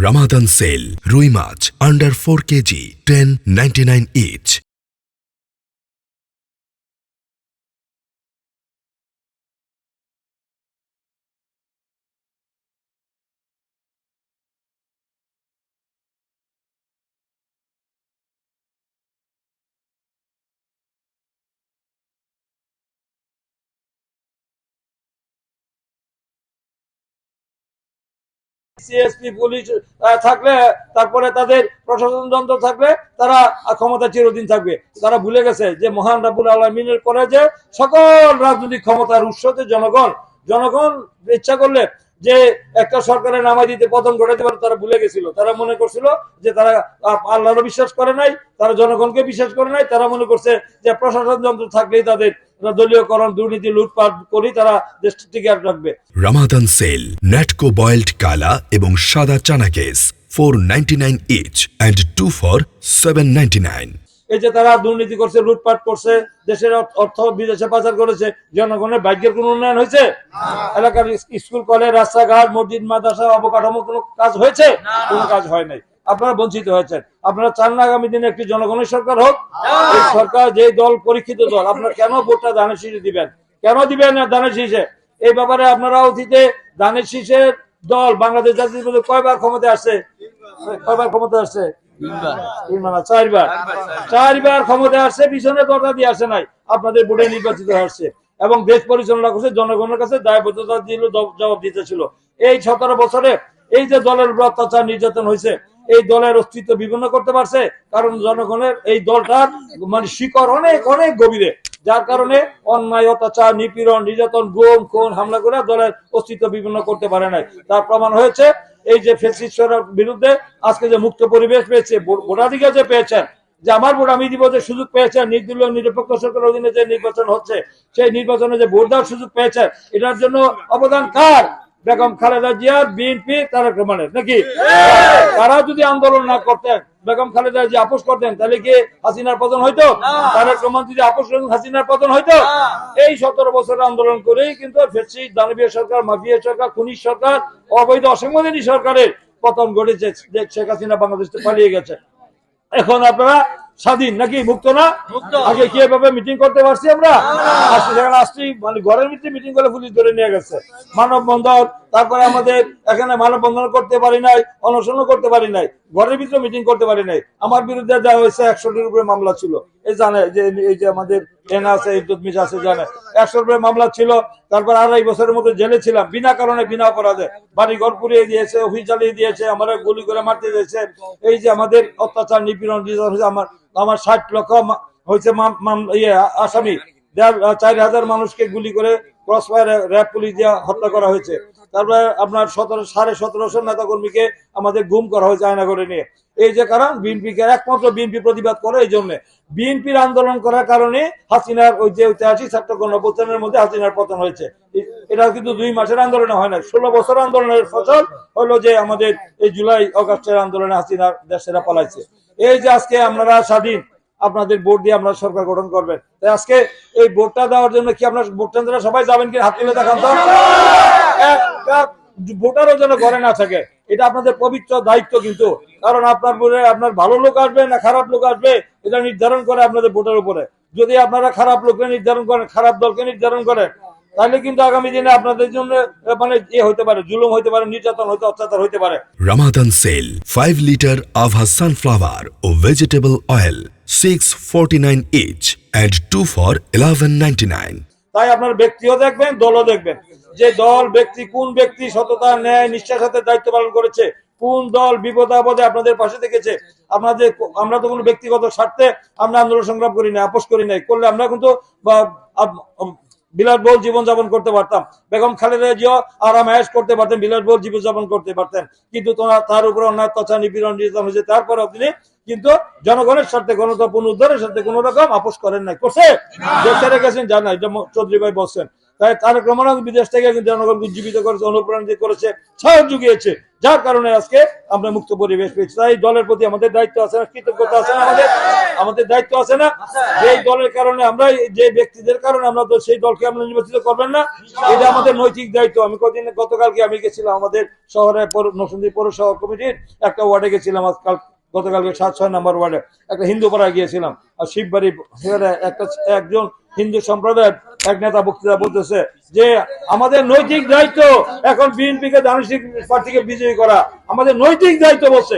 Ramadan sale, Rui Mach under 4 kg, 10.99 each. CSP police থাকলে তারপরে তাদের প্রশাসন যন্ত্র থাকলে তারা ক্ষমতা চিরদিন থাকবে। তারা ভুলে গেছে যে মহান রাব্বুল আলামিনের পরে যে সকল রাজনৈতিক ক্ষমতার উৎস যে জনগণ। জনগণ ইচ্ছা করলে যে একটা সরকারের নামাই দিতে পতন ঘটাতে পারে তারা ভুলে গেছিল। তারা মনে করছিল যে তারা আল্লাহরও বিশ্বাস করে নাই, তারা জনগণকে বিশ্বাস করে নাই। তারা মনে করছে যে প্রশাসন যন্ত্র থাকলেই তাদের দলীয়করণ দুর্নীতি লুটপাট করি তারা দেশটি টিকে রাখবে। Ramadan sale, Natco boiled kala এবং সাদা চানা কেস 4.99 each and 2 for 7.99. এই যে তারা দুর্নীতি করছে, লুটপাট করছে, দেশের অর্থ বিদেশে পাচার করেছে, জনগণের ভাগ্যের কোন উন্নয়ন হয়েছে? এলাকার স্কুল কলেজ রাস্তাঘাট মসজিদ মাদ্রাসা অবকাঠামো কোনো কাজ হয়েছে? কোনো কাজ হয় নাই। আপনারা বঞ্চিত হয়েছেন। আপনারা চান না আগামী দিনে একটি জনগণের সরকার হোক? এই সরকার যে দল পরীক্ষিত দল, আপনারা কেন ভোটটা ধানের শীষে দিবেন? কেন দিবেন না ধানের শীষে? এই ব্যাপারে আপনারা অতীতে ধানের শীষের দল বাংলাদেশ জাতীয় দল কয়বার ক্ষমতায় আসছে? কয়বার ক্ষমতায় আসছে? চারবার ক্ষমতায় আসছে, পিছনে দরজা দিয়ে আসে নাই, আপনাদের ভোটে নির্বাচিত আসছে এবং দেশ পরিচালনা করছে, জনগণের কাছে দায়বদ্ধতা দিল, জবাব দিতে ছিল। এই 17 বছরে এই যে দলের উপর অত্যাচার নির্যাতন হয়েছে, এই দলের অস্তিত্ব বিভিন্ন করতে পারছে কারণ জনগণের এই দলটার মানে শিকড় অনেক অনেক গভীরে, যার কারণে অন্যায় অত্যাচার নিপীড়ন নির্যাতন গুম খুন হামলা করে দলের অস্তিত্ব বিভিন্ন করতে পারে নাই। তার প্রমাণ হয়েছে এই যে ফ্যাসিস্টের বিরুদ্ধে আজকে যে মুক্ত পরিবেশ পেয়েছে, ভোটাধিকার যে পেয়েছেন, যে আমার ভোট আমি দিব যে সুযোগ পেয়েছেন, নির্দলীয় নিরপেক্ষ সরকারের অধীনে যে নির্বাচন হচ্ছে সেই নির্বাচনে যে ভোট দেওয়ার সুযোগ পেয়েছেন, এটার জন্য অবদান কার? বেগম খালেদা জিয়ার, বিএনপি, তারেক রহমানের নাকি? তারা যদি আন্দোলন না করতেন, বেগম খালেদা জিয়া আপোষ করতেন, তাহলে কি হাসিনার পতন হইতো? তারেক রহমান যদি আপোষ করতেন হাসিনার পতন হইতো? এই 17 বছরের আন্দোলন করেই কিন্তু ফ্যাসিস্ট দানবীয় সরকার, মাফিয়া সরকার, খুনি সরকার, অবৈধ অসাংবিধানিক সরকারের পতন ঘটেছে। শেখ হাসিনা বাংলাদেশ থেকে পালিয়ে গেছে। এখন আপনারা স্বাধীন নাকি মুক্ত না? আগে কি এভাবে মিটিং করতে পারছি আমরা? সেখানে আসছি মানে ঘরের ভিতরে মিটিং করে পুলিশ ধরে নিয়ে গেছে। মানববন্ধন, তারপরে আমাদের এখানে মানববন্ধন করতে পারি নাই, অনশন করতে পারি নাই, ঘরের ভিতরে মিটিং করতে পারি নাই। আমার বিরুদ্ধে দেওয়া হয়েছে 100টির উপরে মামলা ছিল। এই জানে যে এই যে আমাদের এনা আছে, ইদ্যুৎ মিশা আছে, জানে 100র উপরে মামলা ছিল। তারপর 2.5 বছরের মতো জেলে ছিলাম বিনা কারণে, বিনা অপরাধে। বাড়ি ঘর পুড়িয়ে দিয়েছে, অফিস জ্বালিয়ে দিয়েছে, আমরা গুলি করে মারতে দিয়েছে। এই যে আমাদের অত্যাচার নিপীড়ন আমার 60 লক্ষ হয়েছে আসামি, 4,000 মানুষকে গুলি করে ক্রস ফায়ার র্যাব পুলিশ দিয়ে হত্যা করা হয়েছে। তারপরে আপনার 17,500 নেতা কর্মীকে আমাদের গুম করা হয়েছে আয়না করে নিয়ে। এই যে কারণ বিএনপিকে একমাত্র বিএনপি প্রতিবাদ করে, এই জন্য বিএনপির আন্দোলন করার কারণে হাসিনার ওই যে ঐতিহাসিক ছাত্র গণঅভ্যুত্থানের মধ্যে হাসিনার পতন হয়েছে। এটা কিন্তু 2 মাসের আন্দোলনে হয় না, 16 বছর আন্দোলনের ফসল হলো যে আমাদের এই জুলাই আগস্টের আন্দোলনে হাসিনার দেশেরা পালাইছে। এই যে আজকে আপনারা স্বাধীন, আপনাদের ভোট দিয়ে আপনারা সরকার গঠন করবেন। তাই আজকে এই ভোটটা দেওয়ার জন্য কি আপনার ভোট কেন্দ্রে সবাই যাবেন কি? হাত তুলে দেখান তো। ভোটারও যেন ঘরে না থাকে, এটা আপনাদের পবিত্র দায়িত্ব। কিন্তু কারণ আপনার ভোটে আপনার ভালো লোক আসবে না খারাপ লোক আসবে এটা নির্ধারণ করে আপনাদের ভোটের উপরে। যদি আপনারা খারাপ লোককে নির্ধারণ করেন, খারাপ দলকে নির্ধারণ করেন, তাহলে কিন্তু আগামী দিনে আপনাদের জন্য মানে হইতে পারে, জুলুম হইতে পারে, নির্যাতন হইতে, অত্যাচার হইতে পারে। Ramadan sale, 5 liter Ava sunflower or vegetable oil 6.49 each and 2 for 11.99. তাই আপনার ব্যক্তিও দেখবেন, দলও দেখবেন, যে দল ব্যক্তি কোন ব্যক্তি সততা ন্যায় নিষ্ঠার সাথে দায়িত্ব পালন করেছে, কোন দল বিপদ আপদে আপনাদের পাশে থেকেছে। আমরা তো কোনো ব্যক্তিগত স্বার্থে আমরা আন্দোলন সংগ্রাম করি নাই, আপোষ করি নাই। করলে আমরা কিন্তু বিলাসবহুল জীবনযাপন করতে পারতাম। বেগম খালেদা জিয়া আরাম আয়েশ করতে পারতেন, বিলাসবহুল জীবনযাপন করতে পারতেন। কিন্তু তার উপরে অন্যায় অত্যাচার নিপীড়ন নির্যাতন হয়েছে। তারপরে তিনি কিন্তু জনগণের স্বার্থে, গণতন্ত্র পুনরুদ্ধারের সাথে কোন রকম আপোষ করেন নাই। করছে? দেশে রেখেছেন জানা, এটা চৌধুরী ভাই বলছেন। তাই তারেক রহমান বিদেশ থেকে জনগণকে উজ্জীবিত করেছে, অনুপ্রাণিত করেছে, সাহস জুগিয়েছে, যার কারণে আজকে আমরা মুক্ত পরিবেশ পেয়েছি। তাই দলের প্রতি আমাদের দায়িত্ব আছে না, কৃতজ্ঞতা আছে না, আমাদের দায়িত্ব আছে না, যে দলের কারণে আমরা, যে ব্যক্তিদের কারণে আমরা তো সেই দলকে আমরা নির্বাচিত করবেন না, এটা আমাদের নৈতিক দায়িত্ব। আমি গতকালকে আমি গেছিলাম আমাদের শহরে নরসিংদী পৌরসভা কমিটির একটা ওয়ার্ডে গেছিলাম, গতকালকে 7-6 নম্বর ওয়ার্ডে একটা হিন্দু পাড়ায় গিয়েছিলাম, আর শিববাড়ি একজন হিন্দু সম্প্রদায়ের এক নেতা বক্তৃতা বলতেছে যে আমাদের নৈতিক দায়িত্ব এখন বিএনপিকে ধানের শীষ প্রার্থীকে বিজয়ী করা, আমাদের নৈতিক দায়িত্ব বলছে।